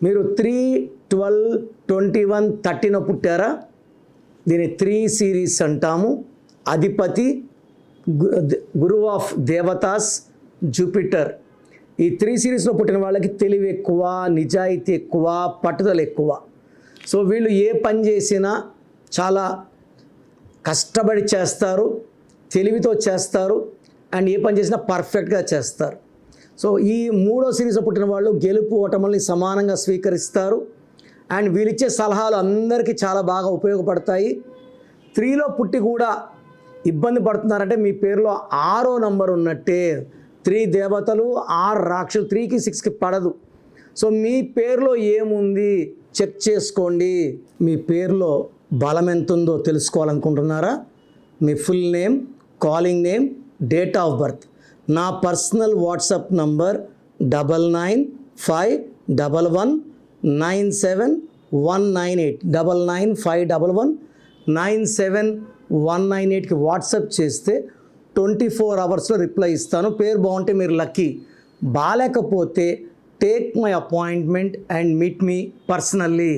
మీరు 3/12/21/30 పుట్టారా? దీని 3 సిరీస్ అంటాము. అధిపతి గురువు ఆఫ్ దేవతాస్ జూపిటర్. ఈ 3 సిరీస్లో పుట్టిన వాళ్ళకి తెలివి ఎక్కువ, నిజాయితీ ఎక్కువ, పట్టుదల ఎక్కువ. సో వీళ్ళు ఏ పని చేసినా చాలా కష్టపడి చేస్తారు, తెలివితో చేస్తారు, అండ్ ఏ పని చేసినా పర్ఫెక్ట్గా చేస్తారు. సో ఈ 3వ సిరీస్లో పుట్టిన వాళ్ళు గెలుపు ఓటముల్ని సమానంగా స్వీకరిస్తారు. అండ్ వీళ్ళిచ్చే సలహాలు అందరికీ చాలా బాగా ఉపయోగపడతాయి. 3లో పుట్టి కూడా ఇబ్బంది పడుతున్నారంటే మీ పేరులో 6వ నంబర్ ఉన్నట్టే. 3 దేవతలు, 6 రాక్షసులు, 3కి 6కి పడదు. సో మీ పేరులో ఏముంది చెక్ చేసుకోండి. మీ పేరులో బలం ఎంత ఉందో తెలుసుకోవాలనుకుంటున్నారా? మీ full name, calling name, date of birth. నా పర్సనల్ వాట్సాప్ నంబర్ 9951197198 9951197198కి వాట్సాప్ చేస్తే 24 అవర్స్లో రిప్లై ఇస్తాను. పేరు బాగుంటే మీరు లక్కీ, బాగాలేకపోతే take my appointment and meet me personally.